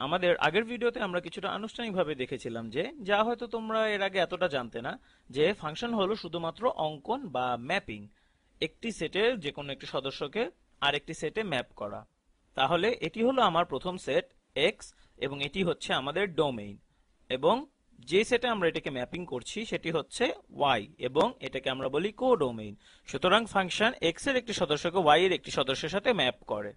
আমাদের আগের ভিডিওতে আমরা কিছুটা আনুষ্ঠানিকভাবে দেখেছিলাম যে যা হয়তো তোমরা এর আগে এতটা জানতে না, যে ফাংশন হলো শুধুমাত্র অঙ্কন বা ম্যাপিং, একটি সেটের যে কোনো একটি সদস্যকে আরেকটি সেটে ম্যাপ করা। তাহলে এটি হলো আমার প্রথম সেট এক্স, এবং এটি হচ্ছে আমাদের ডোমেইন, এবং যে সেটে আমরা এটাকে ম্যাপিং করছি সেটি হচ্ছে ওয়াই, এবং এটাকে আমরা বলি কোডোমেইন। সুতরাং ফাংশন এক্স এর একটি সদস্যকে ওয়াই এর একটি সদস্যের সাথে ম্যাপ করে।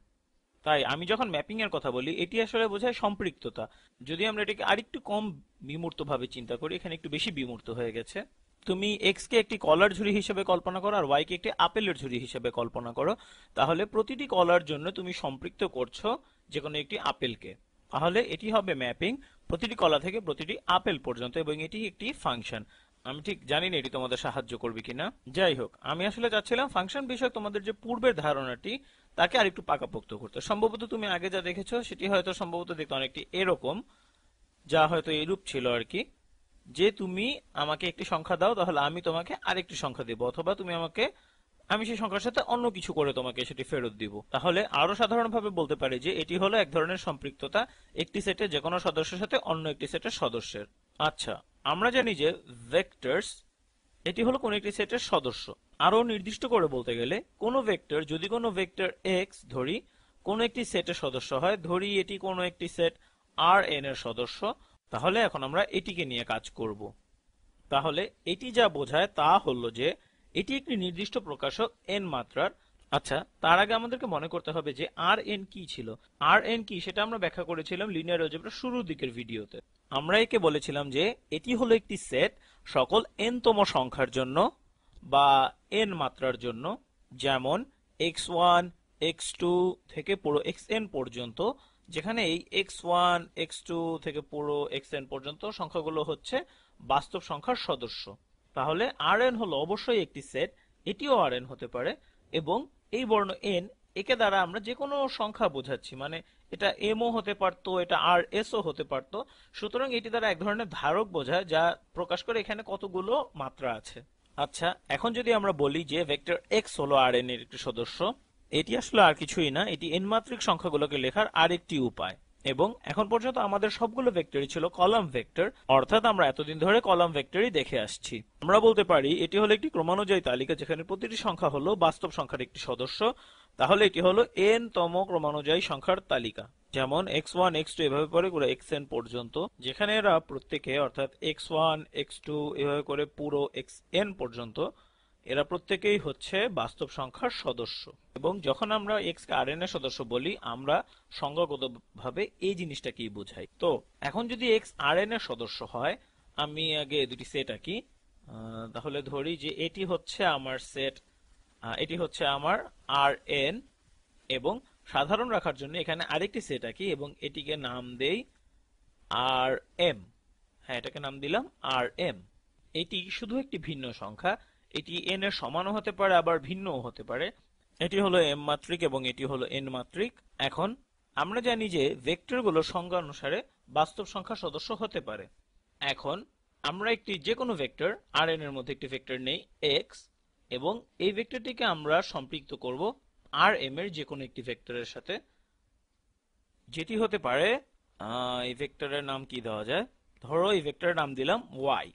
তাই আমি যখন ম্যাপিং এর কথা বলি এটি আসলে বোঝায় সম্পৃক্ততা। যদি আমরা এটাকে আরেকটু কম বিমূর্ত ভাবে চিন্তা করি, এখানে একটু বেশি বিমূর্ত হয়ে গেছে। তুমি এক্স কে একটি কলার ঝুড়ি হিসেবে কল্পনা করো আর ওয়াই কে একটি আপেলের ঝুড়ি হিসেবে কল্পনা করো। তাহলে প্রতিটি কলার জন্য তুমি সম্পৃক্ত করছো যে কোনো একটি আপেলকে। তাহলে এটি হবে ম্যাপিং প্রতিটি কলা থেকে প্রতিটি আপেল পর্যন্ত, এবং এটি একটি ফাংশন। আমি ঠিক জানি না এটি তোমাদের সাহায্য করবে কিনা। যাই হোক, আমি আসলে চাচ্ছিলাম ফাংশন বিষয়ক তোমাদের যে পূর্বের ধারণাটি তাকে আরেকটু পাকাপোক্ত করতে। সম্ভবত তুমি আগে যা দেখেছো সেটি হয়তো সম্ভবত দেখতে অনেকটি এরকম, যা হয়তো এরূপ ছিল আর কি, যে তুমি আমাকে একটি সংখ্যা দাও তাহলে আমি তোমাকে আরেকটি সংখ্যা দেব, অথবা তুমি আমাকে, আমি সেই সংখ্যার সাথে অন্য কিছু করে তোমাকে সেটি ফেরত দিব। তাহলে আরো সাধারণভাবে বলতে পারি যে এটি হলো এক ধরনের সম্পৃক্ততা, একটি সেটে যে কোনো সদস্যের সাথে অন্য একটি সেটের সদস্যের। আচ্ছা, আমরা জানি যে ভেক্টরস এটি হলো কোন একটি সেটের সদস্য। আরো নির্দিষ্ট করে বলতে গেলে কোনো ভেক্টর, যদি কোনো ভেক্টর এক্স ধরি কোন একটি সেটের সদস্য হয়, ধরি এটি কোনো একটি সেট আর এন এর সদস্য, তাহলে এখন আমরা এটিকে নিয়ে কাজ করব। তাহলে এটি যা বোঝায় তা হলো যে এটি একটি নির্দিষ্ট প্রকাশক এন মাত্রার। আচ্ছা, তার আগে আমাদেরকে মনে করতে হবে যে আর এন কি ছিল। আর এন কি সেটা আমরা ব্যাখ্যা করেছিলাম লিনিয়ার অলজেব্রার শুরুর দিকের ভিডিওতে। আমরা একে বলেছিলাম যে এটি হলো একটি সেট সকল এন তম সংখ্যার জন্য বা এন মাত্রার জন্য, যেমন x1 x2 থেকে পুরো xn পর্যন্ত, যেখানে এই x1 x2 থেকে পুরো xn পর্যন্ত সংখ্যাগুলো হচ্ছে বাস্তব সংখ্যার সদস্য। তাহলে Rn হলো অবশ্যই একটি সেট, এটিও Rn হতে পারে, এবং এই বর্ণ n, একে দ্বারা আমরা যে কোনো সংখ্যা বোঝাচ্ছি, মানে এটা m ও হতে পারতো, এটা rs ও হতে পারতো। সুতরাং এটি দ্বারা এক ধরনের ধারক বোঝায় যা প্রকাশ করে এখানে কতগুলো মাত্রা আছে। আচ্ছা, এখন যদি আমরা বলি যে ভেক্টর x হলো Rn এর একটি সদস্য, এটি আসলে আর কিছুই না, এটি n মাত্রিক সংখ্যাগুলোকে লেখার আরেকটি উপায়। এবং এখন পর্যন্ত আমাদের সবগুলো ভেক্টরই ছিল কলাম ভেক্টর, অর্থাৎ আমরা এতদিন ধরে কলাম ভেক্টরই দেখে আসছি। আমরা বলতে পারি এটি হলো একটি ক্রমানুযায়ী তালিকা যেখানে প্রতিটি সংখ্যা হলো বাস্তব সংখ্যার একটি সদস্য। তাহলে এটি হলো n তম ক্রমানুযায়ী সংখ্যার তালিকা, যেমন x1 x2 এভাবে করে পুরো xn পর্যন্ত, যেখানে এরা প্রত্যেকে অর্থাৎ x1 x2 এভাবে করে পুরো xn পর্যন্ত এরা প্রত্যেকেই হচ্ছে বাস্তব সংখ্যার সদস্য। এবং যখন আমরা x কে Rn এর সদস্য বলি আমরা সংজ্ঞাগতভাবে এই জিনিসটাকেই বোঝাই। তো এখন যদি x Rn এর সদস্য হয়, আমি আগে দুটি সেট আঁকি। তাহলে ধরি যে এটি হচ্ছে আমার সেট, এটি হচ্ছে আমার Rn, এবং সাধারণ রাখার জন্য এখানে আরেকটি সেট আঁকি এবং এটিকে নাম দেই Rm। হ্যাঁ, এটাকে নাম দিলাম Rm। এটি শুধু একটি ভিন্ন সংখ্যা, এটি n এর সমানও হতে পারে আবার ভিন্নও হতে পারে। এটি হলো m মাত্রিক এবং এটি হলো n মাত্রিক। এখন আমরা জানি যে ভেক্টরগুলো সংজ্ঞা অনুসারে বাস্তব সংখ্যা সদস্য হতে পারে। এখন আমরা একটি যে কোনো ভেক্টর Rn এর মধ্যে একটি ভেক্টর নেই x, এবং এই ভেক্টরটিকে আমরা সম্পৃক্ত করব Rm এর যে কোনো একটি ভেক্টরের সাথে, যেটি হতে পারে, এই ভেক্টরের নাম কি দেওয়া যায়, ধরো এই ভেক্টরের নাম দিলাম y।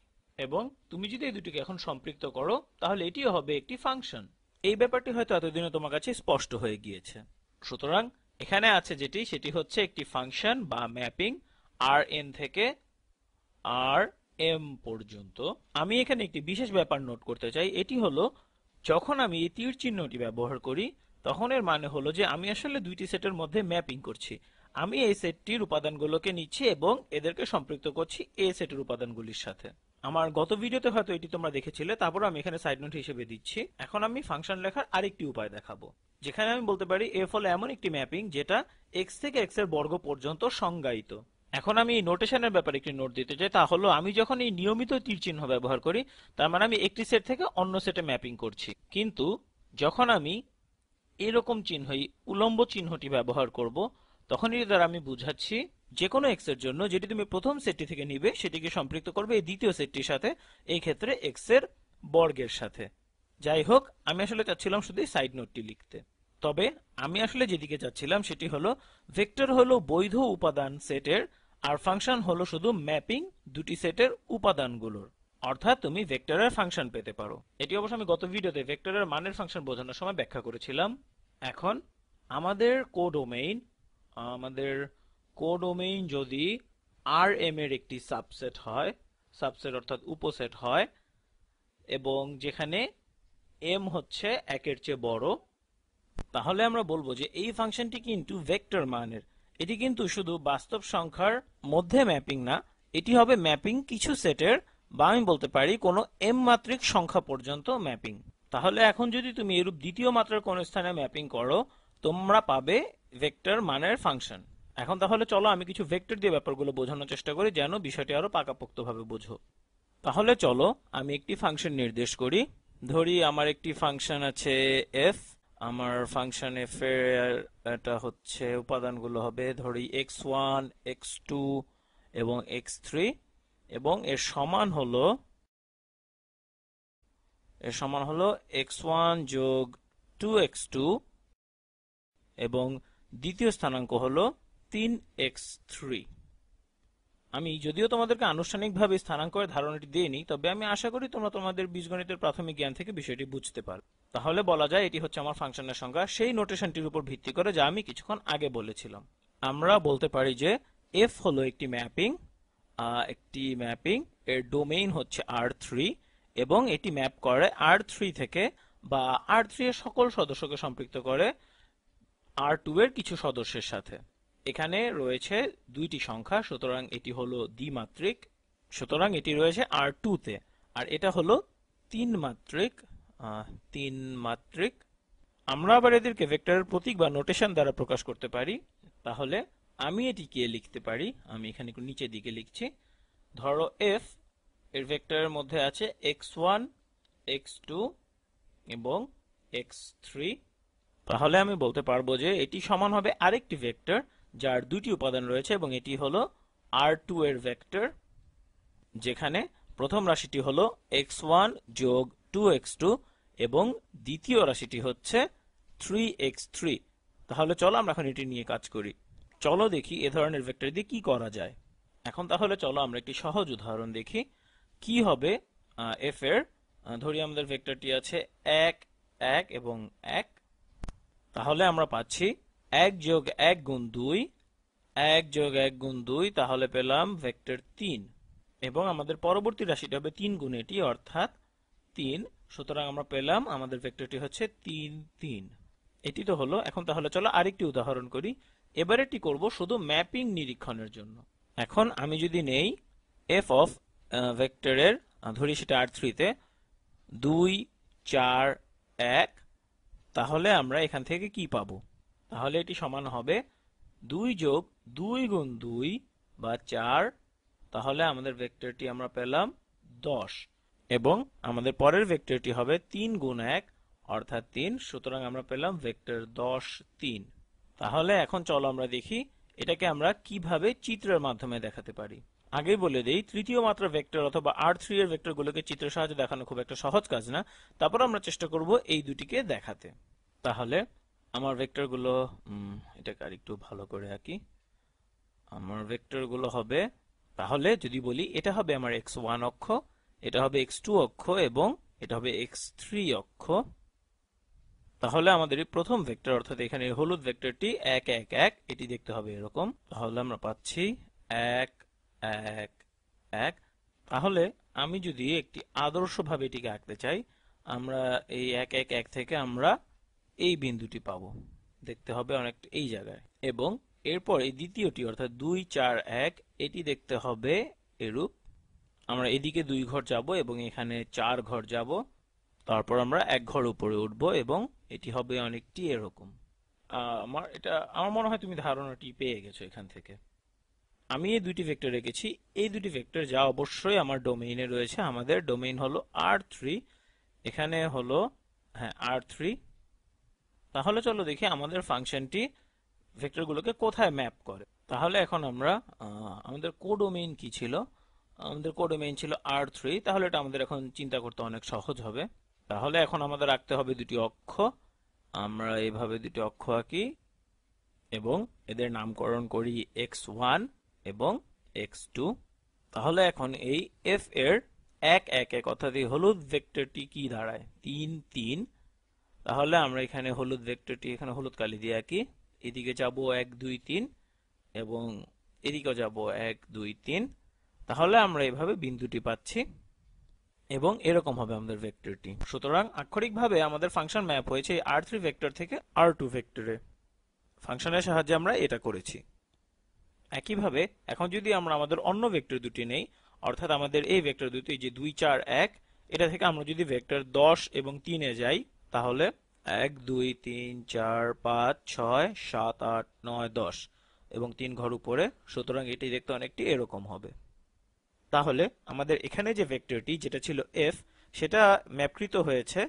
এবং তুমি যদি এই দুটিকে এখন সম্পৃক্ত করো তাহলে এটিও হবে একটি ফাংশন। এই ব্যাপারটি হয়তো এতদিনে তোমার কাছে স্পষ্ট হয়ে গিয়েছে। সুতরাং এখানে আছে যেটি, সেটি হচ্ছে একটি ফাংশন বা ম্যাপিং Rn থেকে Rm পর্যন্ত। আমি এখানে একটি বিশেষ ব্যাপার নোট করতে চাই, এটি হলো যখন আমি এই তীর চিহ্নটি ব্যবহার করি তখন এর মানে হলো যে আমি আসলে দুইটি সেটের মধ্যে ম্যাপিং করছি। আমি এই সেটটির উপাদানগুলোকে নিচ্ছি এবং এদেরকে সম্পৃক্ত করছি এই সেটের উপাদানগুলির সাথে। আমার গত ভিডিওতে হয়তো এটি তোমরা দেখেছিলে, তারপর আমি এখানে সাইড নোট হিসেবে দিচ্ছি। এখন আমি ফাংশন লেখার আরেকটি উপায় দেখাবো, যেখানে আমি বলতে পারি এফ হলো এমন একটি ম্যাপিং যেটা x থেকে x এর বর্গ পর্যন্ত সংজ্ঞায়িত। এখন আমি এই নোটেশনের ব্যাপারে একটি নোট দিতে চাই, তা হলো আমি যখন এই নিয়মিত তীর চিহ্ন ব্যবহার করি তার মানে আমি একটি সেট থেকে অন্য সেটে ম্যাপিং করছি। কিন্তু যখন আমি এরকম চিহ্ন, এই উলম্ব চিহ্নটি ব্যবহার করব, তখন এর দ্বারা আমি বুঝাচ্ছি যে কোনো x এর জন্য যেটি তুমি প্রথম সেটটি থেকে নিবে সেটিকে সম্পৃক্ত করবে এই দ্বিতীয় সেটটির সাথে, এই ক্ষেত্রে x এর বর্গের সাথে। যাই হোক, আমি আসলে চাচ্ছিলাম শুধু সাইড নোটটি লিখতে। তবে আমি আসলে যেদিকে যাচ্ছিলাম সেটি হলো ভেক্টর হলো বৈধ উপাদান সেটের, আর ফাংশন হলো শুধু ম্যাপিং দুটি সেটের উপাদানগুলোর। অর্থাৎ তুমি ভেক্টরের ফাংশন পেতে পারো। এটি অবশ্য আমি গত ভিডিওতে ভেক্টরের মানের ফাংশন বোঝানোর সময় ব্যাখ্যা করেছিলাম। এখন আমাদের কোডোমেইন যদি আর এম এর একটি সাবসেট হয়, সাবসেট অর্থাৎ উপসেট হয়, এবং যেখানে এম হচ্ছে একের চেয়ে বড়, তাহলে আমরা বলবো যে এই ফাংশনটি কিন্তু ভেক্টর মানের। এটি কিন্তু শুধু বাস্তব সংখ্যার মধ্যে ম্যাপিং না, এটি হবে ম্যাপিং কিছু সেটের, বা আমি বলতে পারি কোনো এম মাত্রিক সংখ্যা পর্যন্ত ম্যাপিং। তাহলে এখন যদি তুমি এরূপ দ্বিতীয় মাত্রার কোন স্থানে ম্যাপিং করো, তোমরা পাবে ভেক্টর মানের ফাংশন। এখন তাহলে চলো আমি কিছু ভেক্টর দিয়ে ব্যাপারগুলো বোঝানোর চেষ্টা করি, যেন বিষয়টি আরো পাকাপোক্তভাবে বোঝো। তাহলে চলো আমি একটি ফাংশন নির্দেশ করি। ধরি আমার একটি ফাংশন আছে এফ। আমার ফাংশন এফ এর এটা হচ্ছে উপাদানগুলো হবে ধরি x1 x2 এবং x3, এবং এর সমান হলো x1 যোগ 2x2 এবং দ্বিতীয় স্থানাঙ্ক হলো 3x3। আমি যদিও তোমাদেরকে আনুষ্ঠানিকভাবে স্থানাঙ্কের ধারণাটি দিইনি, তবে আমি আশা করি তোমরা তোমাদের বীজগণিতের প্রাথমিক জ্ঞান থেকে বিষয়টি বুঝতে পারো। তাহলে বলা যায় এটি হচ্ছে আমার ফাংশনের সংজ্ঞা, সেই নোটেশনটির উপর ভিত্তি করে যা আমি কিছুক্ষণ আগে বলেছিলাম। আমরা বলতে পারি যে এফ হলো একটি ম্যাপিং, এর ডোমেইন হচ্ছে R3, এবং এটি ম্যাপ করে R3 থেকে, বা R3 এর সকল সদস্যকে সম্পৃক্ত করে R2 এর কিছু সদস্যের সাথে। এখানে রয়েছে দুইটি সংখ্যা, সুতরাং এটি হলো দ্বিমাত্রিক, সুতরাং এটি রয়েছে R2 তে। আর এটা হলো তিন মাত্রিক। আমরা আবার এদেরকে ভেক্টরের প্রতীক বা নোটেশন দ্বারা প্রকাশ করতে পারি। তাহলে আমি এটিকে লিখতে পারি, আমি এখানে একটু নিচের দিকে লিখছি। ধরো এফ এর ভেক্টরের মধ্যে আছে x1 x2 এবং x3। তাহলে আমি বলতে পারবো যে এটি সমান হবে আরেকটি ভেক্টর যার দুইটি উপাদান রয়েছে, এবং এটি হলো R2 এর ভেক্টর, যেখানে প্রথম রাশিটি হলো x1 যোগ 2x2 এবং দ্বিতীয় রাশিটি হচ্ছে 3x3। তাহলে চলো আমরা এখন এটি নিয়ে কাজ করি। চলো দেখি এ ধরনের ভেক্টর দিয়ে কি করা যায়। এখন তাহলে চলো আমরা একটি সহজ উদাহরণ দেখি কি হবে এফ এর। ধরি আমাদের ভেক্টরটি আছে 1 1 এবং 1। তাহলে আমরা পাচ্ছি 1 যোগ 1 গুণ 2, 1 যোগ 1 গুণ 2, তাহলে পেলাম ভেক্টর 3, এবং আমাদের পরবর্তী রাশিটা হবে 3 গুণ এটি, অর্থাৎ 3। সুতরাং আমরা পেলাম আমাদের ভেক্টরটি হচ্ছে 3 3। এটি তো হলো। এখন তাহলে চলো আরেকটি উদাহরণ করি। এবার এটি করব শুধু ম্যাপিং নিরীক্ষণের জন্য। এখন আমি যদি নেই এফ অফ ভেক্টরের, ধরি সেটা R3 তে 2 4 1, তাহলে আমরা এখান থেকে কি পাবো? তাহলে এটি সমান হবে 2 যোগ 2 গুণ 2 বা 4, তাহলে আমাদের ভেক্টরটি আমরা পেলাম 10, এবং আমাদের পরের ভেক্টরটি হবে 3 গুণ 1 অর্থাৎ 3, সুতরাং আমরা পেলাম ভেক্টর 10 3। তাহলে এখন চলো আমরা দেখি এটাকে আমরা কিভাবে চিত্রের মাধ্যমে দেখাতে পারি। আগেই বলে দেই, তৃতীয় মাত্রা ভেক্টর অথবা R3 এর ভেক্টরগুলোকে চিত্রের সাহায্যে দেখানো খুব একটা সহজ কাজ না। তারপর আমরা চেষ্টা করব এই দুটিকে দেখাতে। তাহলে আমার ভেক্টরগুলো, এটাকে আরেকটু ভালো করে আঁকি। আমার ভেক্টরগুলো হবে, তাহলে যদি বলি এটা হবে আমার x1 অক্ষ, এটা হবে x2 অক্ষ, এবং এটা হবে x3 অক্ষ। তাহলে আমাদের এই প্রথম ভেক্টর অর্থাৎ এখানে হলুদ ভেক্টরটি 1 1 1, এটি দেখতে হবে এরকম। তাহলে আমরা পাচ্ছি 1 1 1। তাহলে আমি যদি একটি আদর্শভাবে এটিকে আঁকতে চাই, আমরা এই 1 1 1 থেকে আমরা এই বিন্দুটি পাবো, দেখতে হবে অনেকটা এই জায়গায়, এবং এরপর এই দ্বিতীয়টি অর্থাৎ 2 4 1, এটি দেখতে হবে এরূপ। আমরা এদিকে 2 ঘর যাব এবং এখানে 4 ঘর যাব, তারপর আমরা 1 ঘর উপরে উঠবো, এবং এটি হবে অনেকটি এরকম। আমার মনে হয় তুমি ধারণাটি পেয়ে গেছো এখান থেকে। আমি এই দুটি ভেক্টর রেখেছি, এই দুটি ভেক্টর যা অবশ্যই আমার ডোমেইনে রয়েছে। আমাদের ডোমেইন হলো R3, এখানে হলো R3। তাহলে চলো দেখি আমাদের ফাংশনটি ভেক্টরগুলোকে কোথায় ম্যাপ করে। তাহলে এখন আমরা আমাদের কোডোমেইন কি ছিল? আমাদের কোডোমেইন ছিল R3। তাহলে এটা আমাদের এখন চিন্তা করতে অনেক সহজ হবে। তাহলে এখন আমাদের রাখতে হবে দুটি অক্ষ, আমরা এইভাবে দুটি অক্ষ আঁকি এবং এদের নামকরণ করি x1 এবং x2। তাহলে এখন এই f এর এক এক এক অর্থাৎ এই হলুদ ভেক্টরটি কি দাঁড়ায়? 3 3। তাহলে আমরা এখানে হলুদ ভেক্টরটি এখানে হলুদ কালি দিয়ে আঁকি। এদিকে যাব 1 2 3 এবং এদিকেও যাব 1 2 3। তাহলে আমরা এইভাবে বিন্দুটি পাচ্ছি এবং এরকম হবে আমাদের ভেক্টরটি। সুতরাং আক্ষরিকভাবে আমাদের ফাংশন ম্যাপ হয়েছে r3 ভেক্টর থেকে r2 ভেক্টরে। ফাংশনের সাহায্যে আমরা এটা করেছি। একইভাবে এখন যদি আমরা আমাদের অন্য ভেক্টর দুটি নেই, অর্থাৎ আমাদের এই ভেক্টর দুটি যে 2 4 1, এটা থেকে আমরা যদি ভেক্টর 10 এবং 3 এ যাই, তাহলে 1 2 3 4 5 6 7 8 9 10 এবং 3 ঘর উপরে। সুতরাং এটি দেখতে অনেকটি এরকম হবে। তাহলে আমাদের এখানে যে ভেক্টরটি যেটা ছিল f, সেটা ম্যাপকৃত হয়েছে,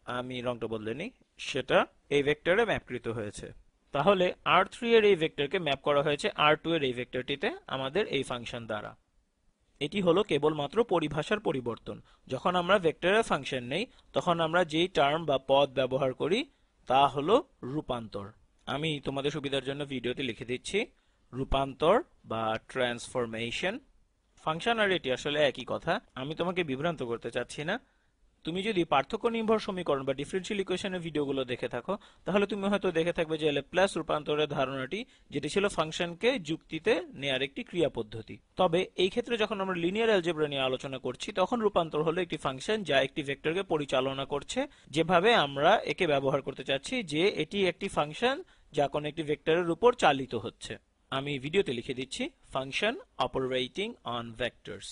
আমি রংটা বদলে নিই, সেটা এই ভেক্টরে ম্যাপকৃত হয়েছে। তাহলে r3 এর এই ভেক্টরকে ম্যাপ করা হয়েছে r2 এর এই ভেক্টরটিতে আমাদের এই ফাংশন দ্বারা। এটি হলো কেবলমাত্র পরিভাষার পরিবর্তন। যখন আমরা ভেক্টরের ফাংশন নেই, তখন আমরা যেই টার্ম বা পদ ব্যবহার করি তা হলো রূপান্তর। আমি তোমাদের সুবিধার জন্য ভিডিওতে লিখে দিচ্ছি, রূপান্তর বা ট্রান্সফরমেশন। ফাংশন আর এটি আসলে একই কথা, আমি তোমাকে বিভ্রান্ত করতে চাচ্ছি না। তুমি যদি পার্থক্য নির্ভর সমীকরণ বা ডিফারেনশিয়াল ইকুয়েশনের ভিডিওগুলো দেখে থাকো, তাহলে তুমি হয়তো দেখে থাকবে যে ল্যাপ্লাস রূপান্তরের ধারণাটি, যেটি ছিল ফাংশনকে যুক্তিতে নেয়ার একটি ক্রিয়া পদ্ধতি। তবে এই ক্ষেত্রে যখন আমরা লিনিয়ার অ্যালজেব্রা নিয়ে আলোচনা করছি, তখন রূপান্তর হলো একটি ফাংশন যা একটি ভেক্টরকে পরিচালনা করছে, যেভাবে আমরা একে ব্যবহার করতে চাচ্ছি যে এটি একটি ফাংশন যা কোনো একটি ভেক্টরের উপর চালিত হচ্ছে। আমি ভিডিওতে লিখে দিচ্ছি, ফাংশন অপারেটিং অন ভেক্টরস।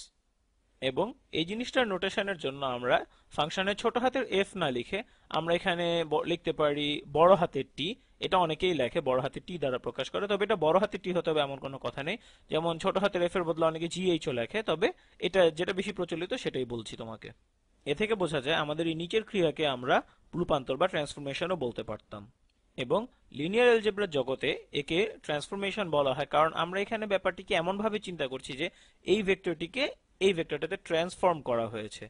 এবং এই জিনিসটার নোটেশনের জন্য আমরা ফাংশনের ছোট হাতের f না লিখে আমরা এখানে লিখতে পারি বড় হাতের t। এটা অনেকেই লেখে বড় হাতের t দ্বারা প্রকাশ করে, তবে এটা বড় হাতের t হতে হবে এমন কোনো কথা নেই। যেমন ছোট হাতের f এর বদলে অনেকে gh ও লেখে, তবে এটা যেটা বেশি প্রচলিত সেটাই বলছি তোমাকে। এ থেকে বোঝা যায় আমাদের এই নিচের ক্রিয়াকে আমরা রূপান্তর বা ট্রান্সফরমেশনও বলতে পারতাম। এবং লিনিয়ার অ্যালজেব্রার জগতে একে ট্রান্সফরমেশন বলা হয়, কারণ আমরা এখানে ব্যাপারটিকে এমন ভাবে চিন্তা করছি যে এই ভেক্টরটিকে এই ভেক্টরটাতে ট্রান্সফর্ম করা হয়েছে,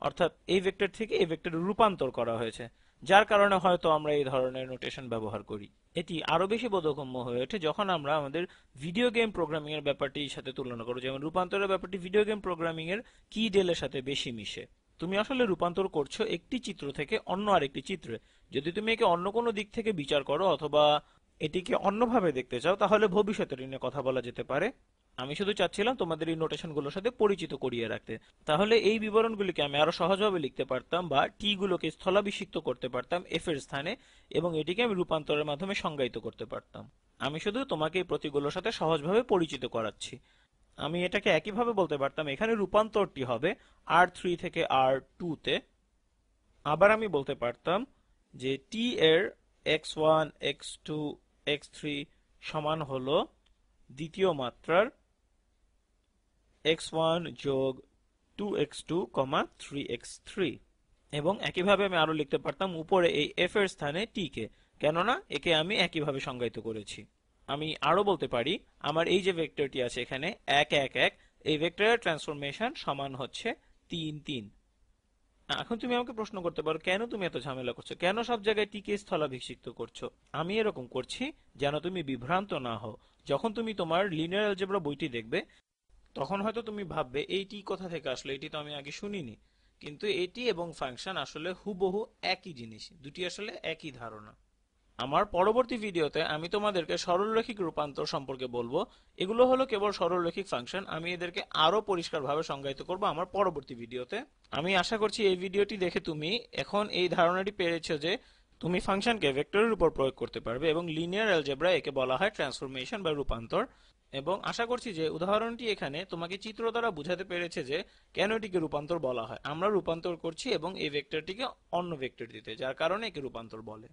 অর্থাৎ এই ভেক্টর থেকে এই ভেক্টরে রূপান্তর করা হয়েছে, যার কারণে হয়তো আমরা এই ধরনের নোটেশন ব্যবহার করি। এটি আরো বেশি বোধগম্য হয়ে ওঠে যখন আমরা আমাদের ভিডিও গেম প্রোগ্রামিং এর ব্যাপারটির সাথে তুলনা করব। যেমন রূপান্তরের ব্যাপারটি ভিডিও গেম প্রোগ্রামিং এর কি ডেলের সাথে বেশি মিশে। তুমি আসলে রূপান্তর করছো একটি চিত্র থেকে অন্য আরেকটি চিত্রে। যদি তুমি একে অন্য কোনো দিক থেকে বিচার করো অথবা এটিকে অন্যভাবে দেখতে চাও, তাহলে ভবিষ্যতে নিয়ে কথা বলা যেতে পারে। আমি শুধু চাচ্ছিলাম তোমাদের এই নোটেশনগুলোর সাথে পরিচিত করিয়ে রাখতে। তাহলে এই বিবরণগুলিকে আমি আরো সহজভাবে লিখতে পারতাম বা টি গুলোকে স্থলাভিষিক্ত করতে পারতাম এফ এর স্থানে, এবং এটিকে আমি রূপান্তরের মাধ্যমে সংজ্ঞায়িত করতে পারতাম। আমি শুধু তোমাকে এই প্রতীকগুলোর সাথে সহজভাবে পরিচিত করাচ্ছি। আমি এটাকে একইভাবে বলতে পারতাম এখানে রূপান্তরটি হবে r3 থেকে r2 তে। আবার আমি বলতে পারতাম যে টি এর x1 x2 x3 সমান হলো দ্বিতীয় মাত্রার x1 যোগ 2x2, 3x3। এবং একইভাবে আমি আরো লিখতে পারতাম উপরে এই f এর স্থানে t কে, কেননা একে আমি একইভাবে সংজ্ঞায়িত করেছি। আমি আরো বলতে পারি আমার এই যে ভেক্টরটি আছে এখানে 1 1 1, এই ভেক্টরের ট্রান্সফরমেশন সমান হচ্ছে 3 3। এখন তুমি আমাকে প্রশ্ন করতে পারো, কেন তুমি এত ঝামেলা করছো, কেন সব জায়গায় টি কে স্থলাভিষিক্ত করছো? আমি এরকম করছি যেন তুমি বিভ্রান্ত না হও। যখন তুমি তোমার লিনিয়ার অ্যালজেব্রা বইটি দেখবে, তখন হয়তো তুমি ভাববে এইটি কোথা থেকে আসলো, এটি তো আমি আগে শুনিনি। কিন্তু এটি এবং ফাংশন আসলে হুবহু একই জিনিস, দুটি আসলে একই ধারণা। আমার পরবর্তী ভিডিওতে আমি তোমাদেরকে সরলরৈখিক রূপান্তর সম্পর্কে বলবো। এগুলো হলো কেবল সরলরৈখিক ফাংশন, আমি এদেরকে আরো পরিষ্কারভাবে সংজ্ঞায়িত করব আমার পরবর্তী ভিডিওতে। আমি আশা করছি এই ভিডিওটি দেখে তুমি এখন এই ধারণাটি পেয়েছো যে তুমি ফাংশনকে ভেক্টরের উপর প্রয়োগ করতে পারবে, এবং লিনিয়ার অ্যালজেব্রা একে বলা হয় ট্রান্সফরমেশন বা রূপান্তর। এবং আশা করছি যে উদাহরণটি এখানে তোমাকে চিত্র দ্বারা বুঝাতে পেরেছে যে কেন এটিকে রূপান্তর বলা হয়। আমরা রূপান্তর করছি এবং এই ভেক্টরটিকে অন্য ভেক্টর দিতে, যার কারণে একে রূপান্তর বলে।